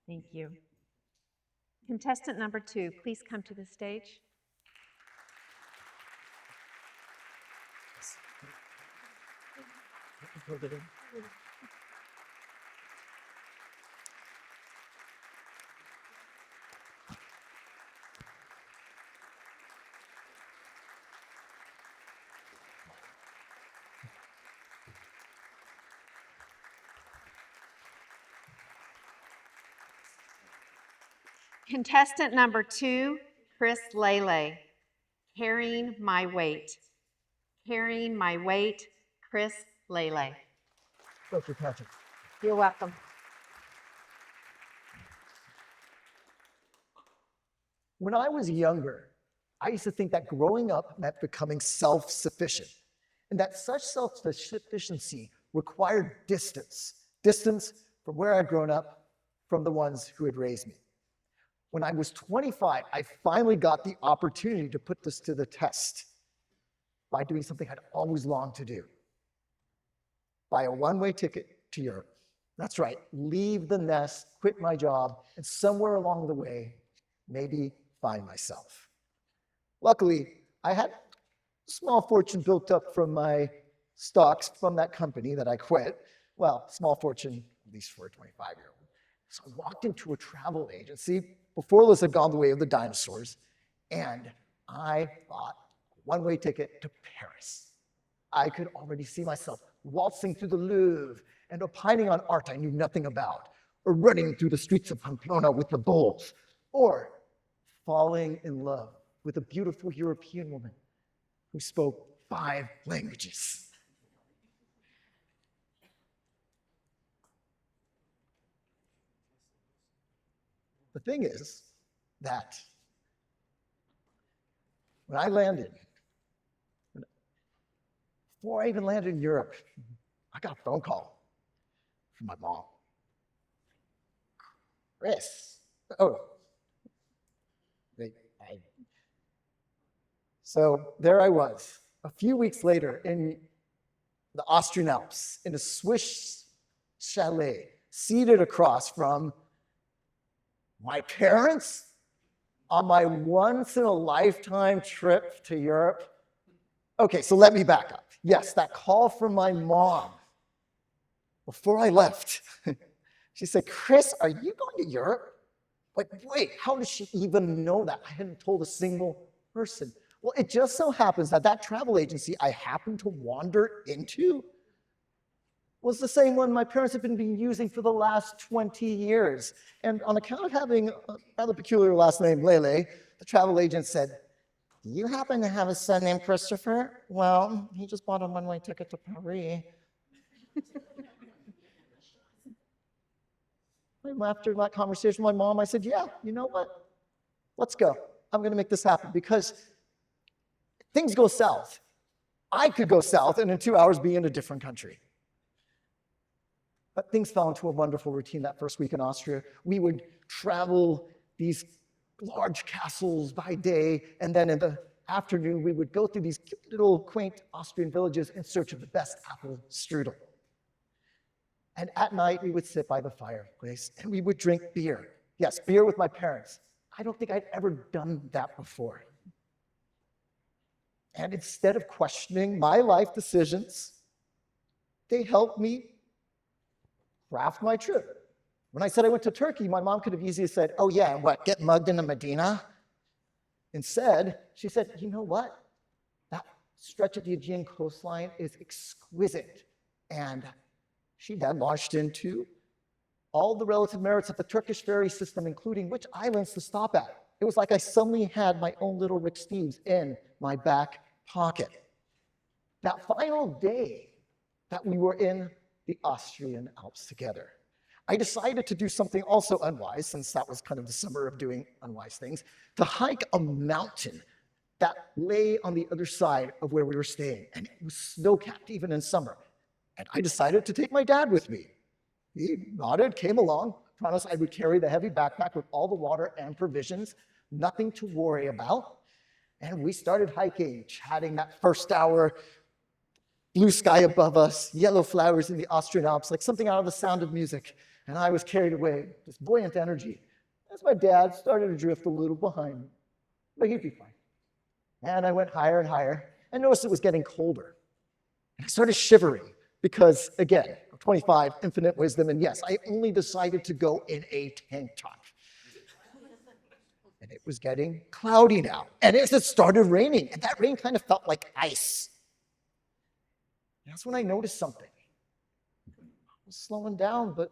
Thank you. Contestant number 2, please come to the stage. Contestant number 2, Lele. Carrying my weight. Carrying my weight, Lele. Thank you, Patrick. You're welcome. When I was younger, I used to think that growing up meant becoming self-sufficient, and that such self-sufficiency required distance from where I'd grown up from the ones who had raised me. When I was 25, I finally got the opportunity to put this to the test by doing something I'd always longed to do. Buy a one-way ticket to Europe. That's right, leave the nest, quit my job, and somewhere along the way, maybe find myself. Luckily, I had a small fortune built up from my stocks from that company that I quit. Well, small fortune, at least for a 25-year-old. So I walked into a travel agency before this had gone the way of the dinosaurs, and I bought a one-way ticket to Paris. I could already see myself waltzing through the Louvre and opining on art I knew nothing about, or running through the streets of Pamplona with the bulls, or falling in love with a beautiful European woman who spoke 5 languages. The thing is that when I landed, before I even landed in Europe, I got a phone call from my mom. Chris. So there I was, a few weeks later in the Austrian Alps, in a Swiss chalet, seated across from my parents on my once-in-a-lifetime trip to Europe. Okay, so let me back up. Yes, that call from my mom. Before I left, she said, Chris, are you going to Europe? Like, wait, how does she even know that? I hadn't told a single person. Well, it just so happens that that travel agency I happened to wander into was the same one my parents had been using for the last 20 years. And on account of having a rather peculiar last name, Lele, the travel agent said, do you happen to have a son named Christopher? Well, he just bought a one-way ticket to Paris. After that conversation with my mom, I said, yeah, you know what? Let's go. I'm going to make this happen because things go south. I could go south and in 2 hours be in a different country. But things fell into a wonderful routine that first week in Austria. We would travel these large castles by day, and then in the afternoon, we would go through these cute little quaint Austrian villages in search of the best apple strudel. And at night, we would sit by the fireplace, and we would drink beer. Yes, beer with my parents. I don't think I'd ever done that before. And instead of questioning my life decisions, they helped me craft my trip. When I said I went to Turkey, my mom could have easily said, oh yeah, what, get mugged in the Medina? Instead, she said, you know what? That stretch of the Aegean coastline is exquisite. And she then launched into all the relative merits of the Turkish ferry system, including which islands to stop at. It was like I suddenly had my own little Rick Steves in my back pocket. That final day that we were in the Austrian Alps together, I decided to do something also unwise, since that was kind of the summer of doing unwise things, to hike a mountain that lay on the other side of where we were staying. And it was snow-capped even in summer. And I decided to take my dad with me. He nodded, came along, promised I would carry the heavy backpack with all the water and provisions, nothing to worry about. And we started hiking, chatting that first hour, blue sky above us, yellow flowers in the Austrian Alps, like something out of The Sound of Music. And I was carried away, this buoyant energy, as my dad started to drift a little behind me. But he'd be fine. And I went higher and higher and noticed it was getting colder. And I started shivering because, again, I'm 25, infinite wisdom, and yes, I only decided to go in a tank top. And it was getting cloudy now. And it started raining, and that rain kind of felt like ice. And that's when I noticed something. I was slowing down, but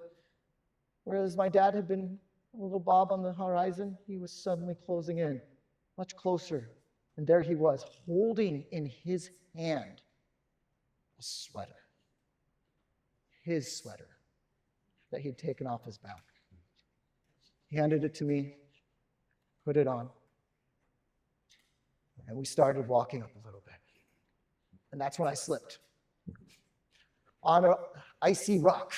whereas my dad had been a little bob on the horizon, he was suddenly closing in, much closer. And there he was, holding in his hand a sweater. His sweater that he'd taken off his back. He handed it to me, put it on, and we started walking up a little bit. And that's when I slipped on an icy rock.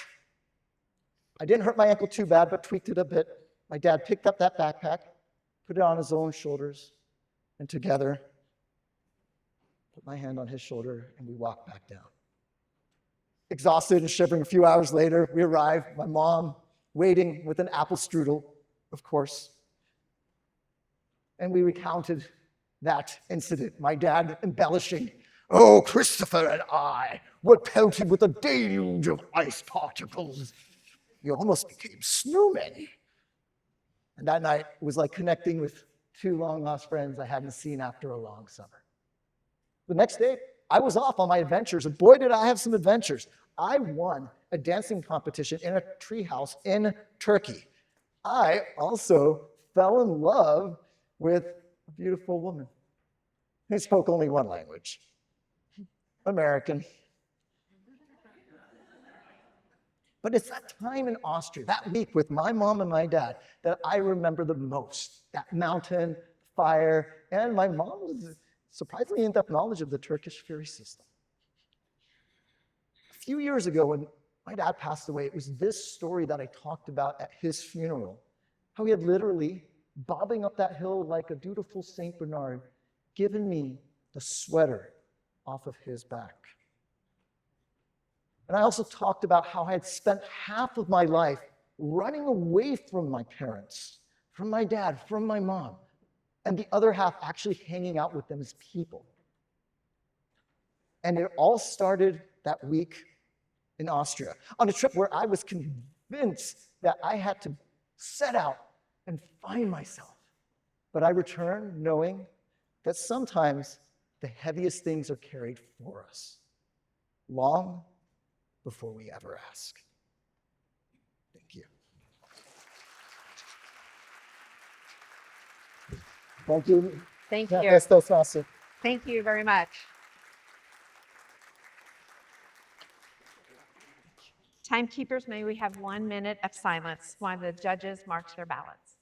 I didn't hurt my ankle too bad, but tweaked it a bit. My dad picked up that backpack, put it on his own shoulders, and together, put my hand on his shoulder, and we walked back down. Exhausted and shivering, a few hours later, we arrived, my mom waiting with an apple strudel, of course. And we recounted that incident, my dad embellishing, "Oh, Christopher and I were pelted with a deluge of ice particles. We almost became snowmen." And that night was like connecting with two long-lost friends I hadn't seen after a long summer. The next day, I was off on my adventures, and boy, did I have some adventures. I won a dancing competition in a treehouse in Turkey. I also fell in love with a beautiful woman who spoke only one language, American. But it's that time in Austria, that week with my mom and my dad, that I remember the most. That mountain, fire, and my mom's surprisingly in-depth knowledge of the Turkish Fury system. A few years ago, when my dad passed away, it was this story that I talked about at his funeral. How he had literally, bobbing up that hill like a dutiful Saint Bernard, given me the sweater off of his back. And I also talked about how I had spent half of my life running away from my parents, from my dad, from my mom, and the other half actually hanging out with them as people. And it all started that week in Austria, on a trip where I was convinced that I had to set out and find myself. But I returned knowing that sometimes the heaviest things are carried for us, long before we ever ask. Thank you. Thank you. Thank Yeah, you. that's awesome. Thank you very much. Timekeepers, may we have 1 minute of silence while the judges mark their ballots.